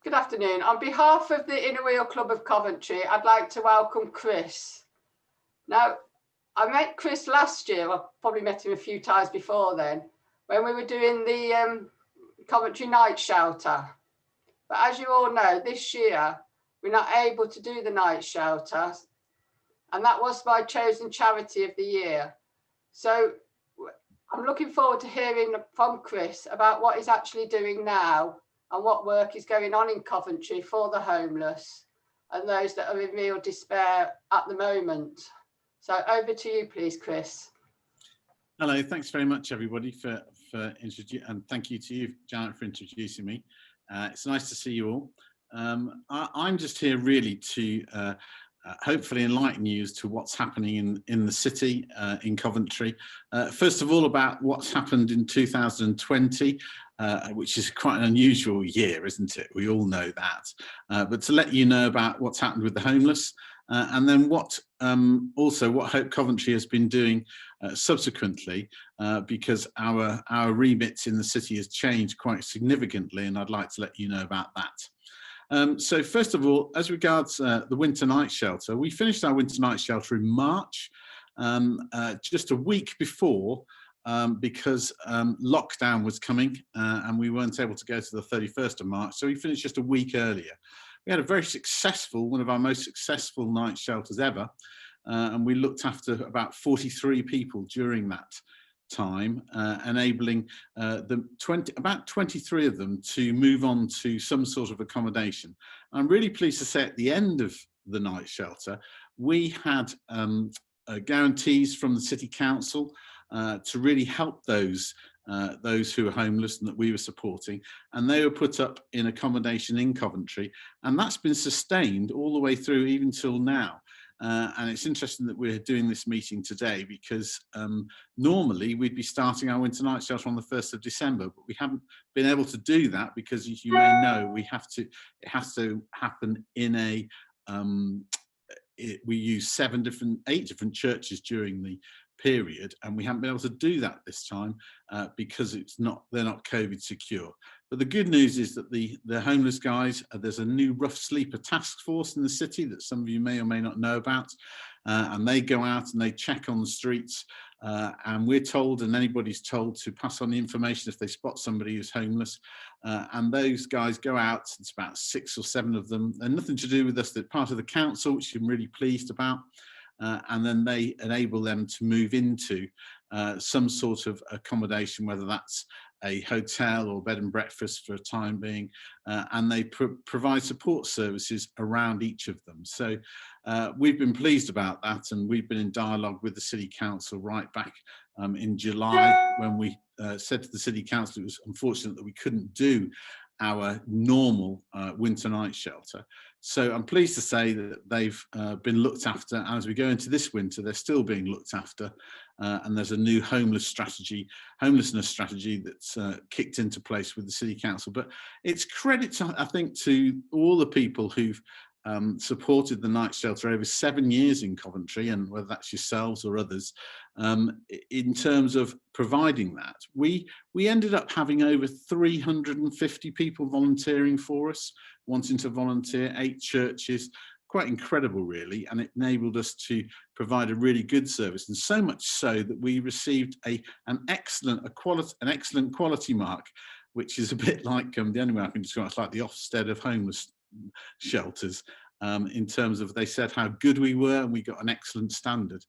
Good afternoon. On behalf of the Inner Wheel Club of Coventry, I'd like to welcome Chris. Now, I met Chris last year. I probably met him a few times before then, when we were doing the Coventry Night Shelter. But as you all know, this year, we're not able to do the night shelter. And that was my chosen charity of the year. So I'm looking forward to hearing from Chris about what he's actually doing now and what work is going on in Coventry for the homeless and those that are in real despair at the moment. So over to you, please, Chris. Hello, thanks very much, everybody, for introducing, and thank you to you, Janet, for introducing me. It's nice to see you all. I'm just here really to hopefully enlighten you as to what's happening in the city, in Coventry. First of all, about what's happened in 2020, which is quite an unusual year, isn't it? We all know that. But to let you know about what's happened with the homeless, and then also what Hope Coventry has been doing subsequently, because our remit in the city has changed quite significantly, and I'd like to let you know about that. So first of all, as regards the winter night shelter, we finished our winter night shelter in March, just a week before, because lockdown was coming and we weren't able to go to the 31st of March, so we finished just a week earlier. We had a very successful, one of our most successful night shelters ever, and we looked after about 43 people during that time, enabling about 23 of them to move on to some sort of accommodation. I'm really pleased to say at the end of the night shelter, we had guarantees from the City Council to really help those who are homeless and that we were supporting, and they were put up in accommodation in Coventry, and that's been sustained all the way through even till now. And it's interesting that we're doing this meeting today because normally we'd be starting our winter night shelter on the 1st of December, but we haven't been able to do that because, as you may know, it has to happen in a we use 8 different churches during the period, and we haven't been able to do that this time because they're not COVID secure. But the good news is that the homeless guys, there's a new rough sleeper task force in the city that some of you may or may not know about, and they go out and they check on the streets, and we're told, and anybody's told, to pass on the information if they spot somebody who's homeless, and those guys go out. It's about 6 or 7 of them, and nothing to do with us. They're part of the council, which I'm really pleased about. And then they enable them to move into some sort of accommodation, whether that's a hotel or bed and breakfast for a time being, and they provide support services around each of them. So we've been pleased about that, and we've been in dialogue with the City Council right back in July, when we said to the City Council it was unfortunate that we couldn't do our normal winter night shelter. So I'm pleased to say that they've been looked after, and as we go into this winter, they're still being looked after. And there's a new homelessness strategy that's kicked into place with the City Council. But it's credit, I think, to all the people who've supported the night shelter over 7 years in Coventry, and whether that's yourselves or others, in terms of providing that. We ended up having over 350 people volunteering for us, wanting to volunteer, 8 churches. Quite incredible, really, and it enabled us to provide a really good service, and so much so that we received an excellent quality mark, which is a bit like the only way I can describe it's like the Ofsted of homeless shelters, in terms of they said how good we were, and we got an excellent standard.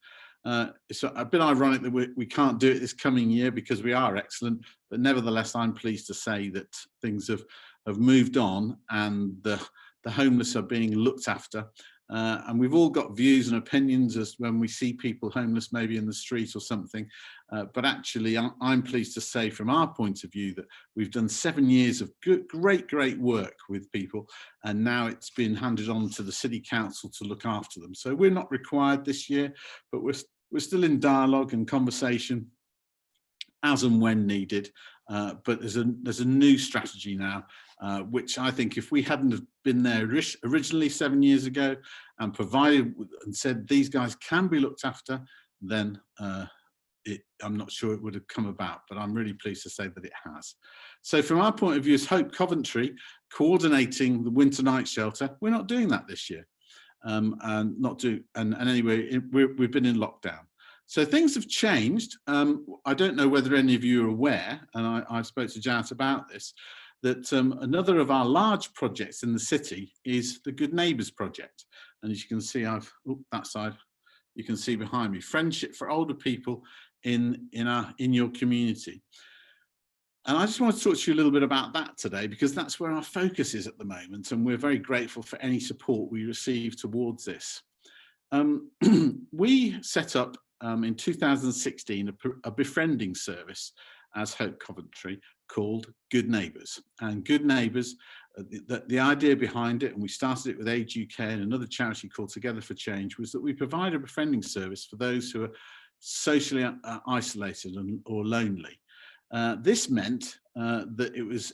It's a bit ironic that we can't do it this coming year because we are excellent, but nevertheless, I'm pleased to say that things have moved on, and the homeless are being looked after, and we've all got views and opinions as when we see people homeless maybe in the street or something, but actually I'm pleased to say from our point of view that we've done 7 years of great work with people, and now it's been handed on to the City Council to look after them. So we're not required this year, but we're still in dialogue and conversation as and when needed. But there's a new strategy now, which I think if we hadn't have been there originally 7 years ago and provided and said these guys can be looked after, then I'm not sure it would have come about, but I'm really pleased to say that it has. So from our point of view as Hope Coventry, coordinating the winter night shelter, we're not doing that this year. And anyway, we've been in lockdown. So things have changed. I don't know whether any of you are aware, and I spoke to Janet about this, that another of our large projects in the city is the Good Neighbours project. And as you can see, that side, you can see behind me, friendship for older people in your community. And I just want to talk to you a little bit about that today, because that's where our focus is at the moment, and we're very grateful for any support we receive towards this. We set up in 2016 a befriending service as Hope Coventry called Good Neighbours. And Good Neighbours, the idea behind it, and we started it with Age UK and another charity called Together for Change, was that we provide a befriending service for those who are socially isolated or lonely. This meant that it was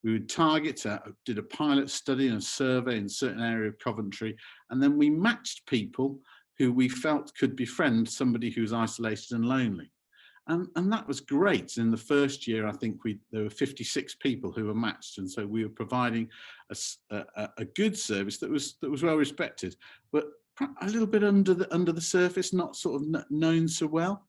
we would target, did a pilot study and a survey in a certain area of Coventry, and then we matched people who we felt could befriend somebody who was isolated and lonely. And that was great. In the first year, I think there were 56 people who were matched, and so we were providing a good service that was well respected, but a little bit under the surface, not sort of known so well.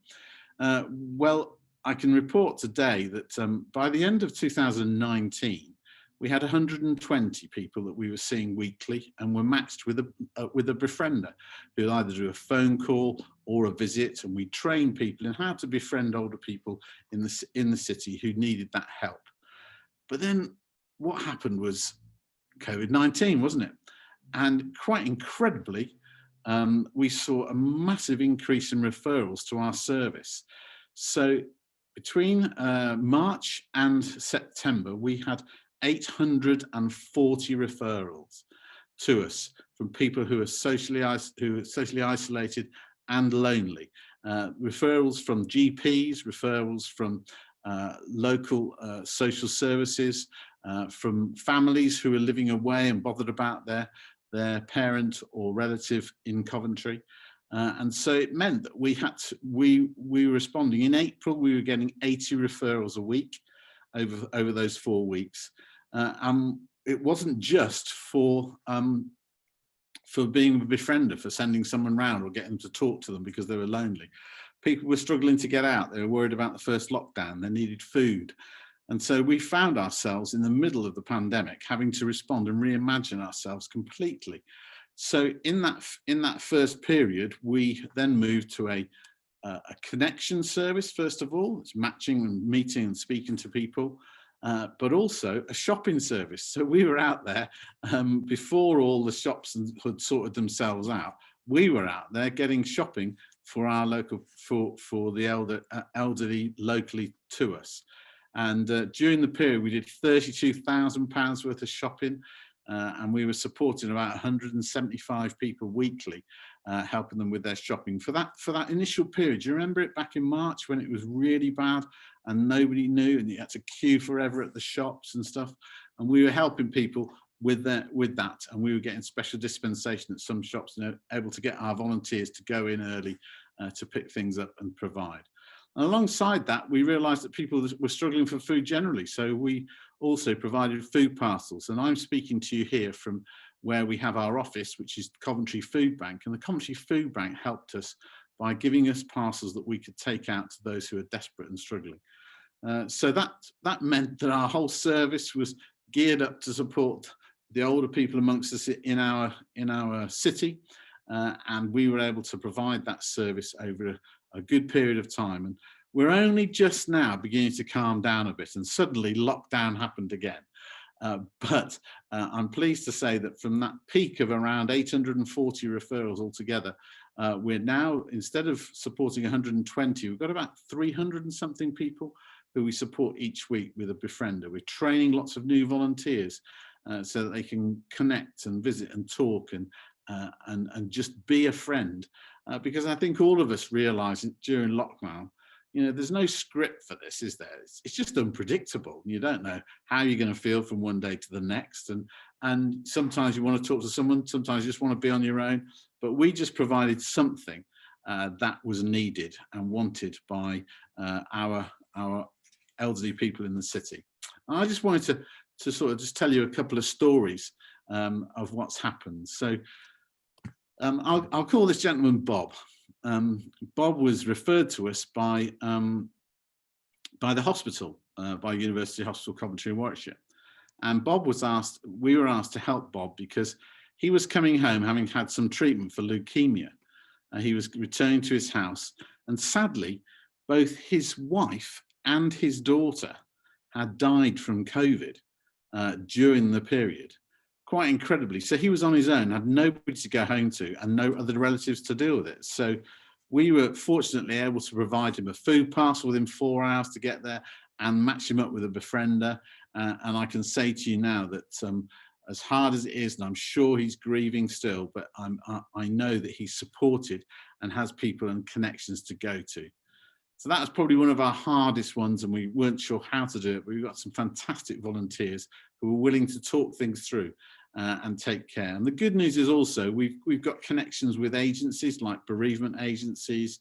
Well, I can report today that by the end of 2019, we had 120 people that we were seeing weekly, and were matched with a befriender who'll either do a phone call or a visit, and we train people in how to befriend older people in the city who needed that help. But then what happened was COVID-19, wasn't it? And quite incredibly, we saw a massive increase in referrals to our service. So between March and September, we had 840 referrals to us from people who are socially isolated and lonely. Referrals from GPs, referrals from local social services, from families who are living away and bothered about their parent or relative in Coventry. And so it meant that we were responding. In April, we were getting 80 referrals a week over those 4 weeks. It wasn't just for being a befriender, for sending someone round or getting them to talk to them because they were lonely. People were struggling to get out. They were worried about the first lockdown. They needed food. And so we found ourselves in the middle of the pandemic having to respond and reimagine ourselves completely. So in that first period, we then moved to a connection service, first of all. It's matching and meeting and speaking to people, but also a shopping service. So we were out there before all the shops had sorted themselves out. We were out there getting shopping for our local, for the elderly locally to us. And during the period, we did £32,000 worth of shopping. And we were supporting about 175 people weekly, helping them with their shopping for that initial period. Do you remember it back in March when it was really bad and nobody knew, and you had to queue forever at the shops and stuff? And we were helping people with that, and we were getting special dispensation at some shops, able to get our volunteers to go in early to pick things up and provide. And alongside that, we realised that people were struggling for food generally, so we also provided food parcels. And I'm speaking to you here from where we have our office, which is Coventry Food Bank. And the Coventry Food Bank helped us by giving us parcels that we could take out to those who are desperate and struggling. So that meant that our whole service was geared up to support the older people amongst us in our city. And we were able to provide that service over a good period of time. And we're only just now beginning to calm down a bit, and suddenly lockdown happened again. But I'm pleased to say that from that peak of around 840 referrals altogether, we're now, instead of supporting 120, we've got about 300 and something people who we support each week with a befriender. We're training lots of new volunteers so that they can connect and visit and talk and just be a friend. Because I think all of us realise during lockdown, there's no script for this, is there? It's just unpredictable. You don't know how you're going to feel from one day to the next. And sometimes you want to talk to someone, sometimes you just want to be on your own. But we just provided something that was needed and wanted by our elderly people in the city. And I just wanted to sort of just tell you a couple of stories of what's happened. So I'll call this gentleman Bob. Bob was referred to us by the hospital, by University Hospital Coventry in Warwickshire. And Bob was asked, we were asked to help Bob because he was coming home having had some treatment for leukemia. He was returning to his house, and sadly, both his wife and his daughter had died from COVID during the period, quite incredibly. So he was on his own, had nobody to go home to and no other relatives to deal with it. So we were fortunately able to provide him a food parcel within 4 hours to get there and match him up with a befriender. And I can say to you now that as hard as it is, and I'm sure he's grieving still, but I know that he's supported and has people and connections to go to. So that was probably one of our hardest ones, and we weren't sure how to do it, but we've got some fantastic volunteers who are willing to talk things through and take care. And the good news is also we've got connections with agencies like bereavement agencies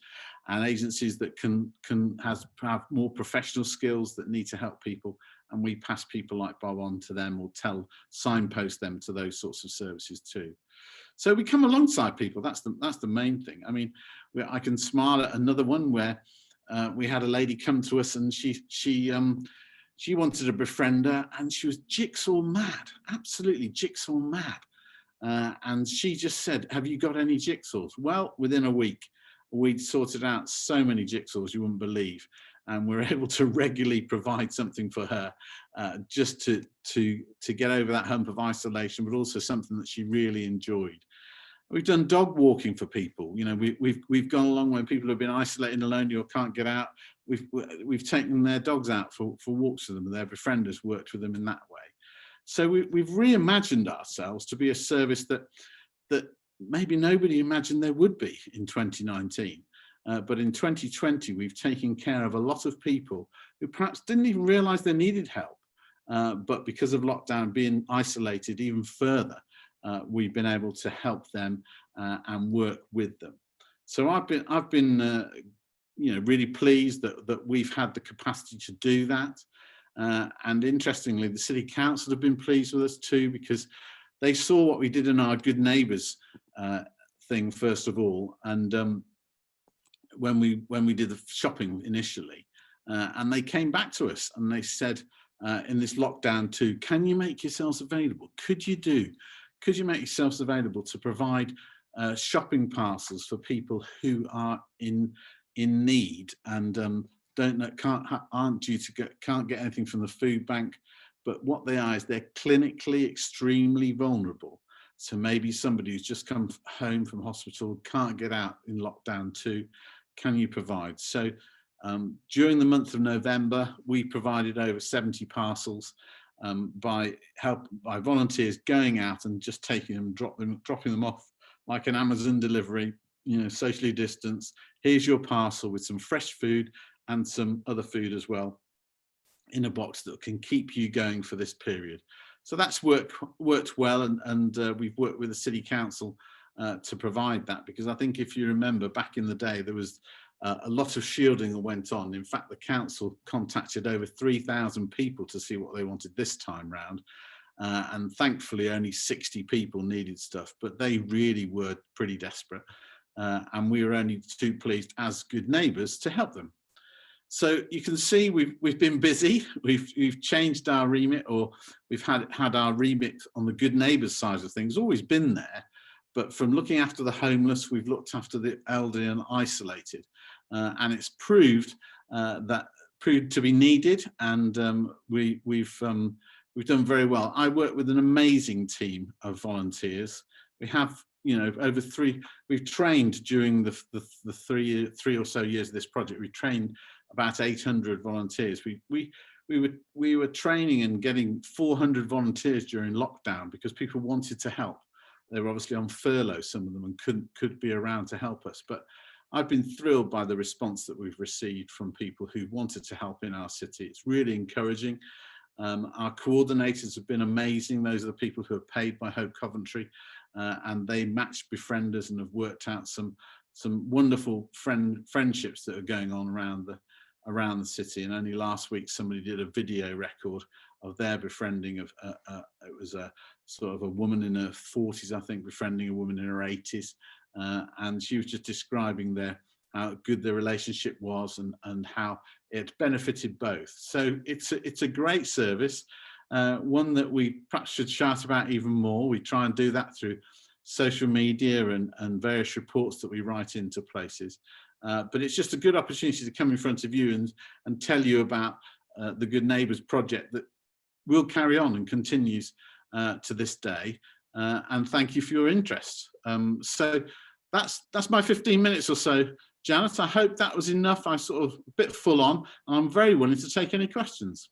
and agencies that can have more professional skills that need to help people, and we pass people like Bob on to them or signpost them to those sorts of services too. So we come alongside people. That's the main thing. I mean, I can smile at another one where we had a lady come to us, and she wanted a befriender, and she was jigsaw mad, absolutely jigsaw mad. And she just said, "Have you got any jigsaws?" Well, within a week, we'd sorted out so many jigsaws you wouldn't believe, and we're able to regularly provide something for her, just to get over that hump of isolation, but also something that she really enjoyed. We've done dog walking for people. You know, we've gone along when people have been isolated and lonely or can't get out. We've taken their dogs out for walks with them, and their befrienders worked with them in that way. So we've reimagined ourselves to be a service that maybe nobody imagined there would be in 2019. But in 2020, we've taken care of a lot of people who perhaps didn't even realize they needed help. But because of lockdown, being isolated even further, we've been able to help them and work with them. So I've been really pleased that we've had the capacity to do that. And interestingly, the City Council have been pleased with us too, because they saw what we did in our Good Neighbours thing first of all, and when we did the shopping initially, and they came back to us and they said, in this lockdown too, can you make yourselves available? Could you make yourselves available to provide shopping parcels for people who are in need and can't get anything from the food bank, but what they are is they're clinically extremely vulnerable. So maybe somebody who's just come home from hospital, can't get out in lockdown too. Can you provide? So during the month of November, we provided over 70 parcels by volunteers going out and just taking them, dropping them off like an Amazon delivery, socially distanced. Here's your parcel with some fresh food and some other food as well in a box that can keep you going for this period. So that's worked well, and we've worked with the City Council to provide that, because I think if you remember back in the day, there was a lot of shielding that went on. In fact, the council contacted over 3,000 people to see what they wanted this time round. And thankfully only 60 people needed stuff, but they really were pretty desperate. And we were only too pleased as Good Neighbours to help them. So you can see we've been busy. We've changed our remit, or we've had our remit on the Good Neighbours side of things, always been there. But from looking after the homeless, we've looked after the elderly and isolated. And it's proved to be needed, and we've done very well. I work with an amazing team of volunteers. We have, we've trained during the three or so years of this project. We trained about 800 volunteers. We were training and getting 400 volunteers during lockdown because people wanted to help. They were obviously on furlough, some of them, and could be around to help us. But I've been thrilled by the response that we've received from people who wanted to help in our city. It's really encouraging. Our coordinators have been amazing. Those are the people who are paid by Hope Coventry, and they match befrienders and have worked out some some wonderful friendships that are going on around the city. And only last week somebody did a video record of their befriending of it was a sort of a woman in her 40s, I think, befriending a woman in her 80s, and she was just describing how good the relationship was and how it benefited both. So it's a great service, one that we perhaps should shout about even more. We try and do that through social media and various reports that we write into places. But it's just a good opportunity to come in front of you and tell you about the Good Neighbours project that will carry on and continues to this day. And thank you for your interest. So that's my 15 minutes or so, Janet. I hope that was enough. I sort of a bit full on, and I'm very willing to take any questions.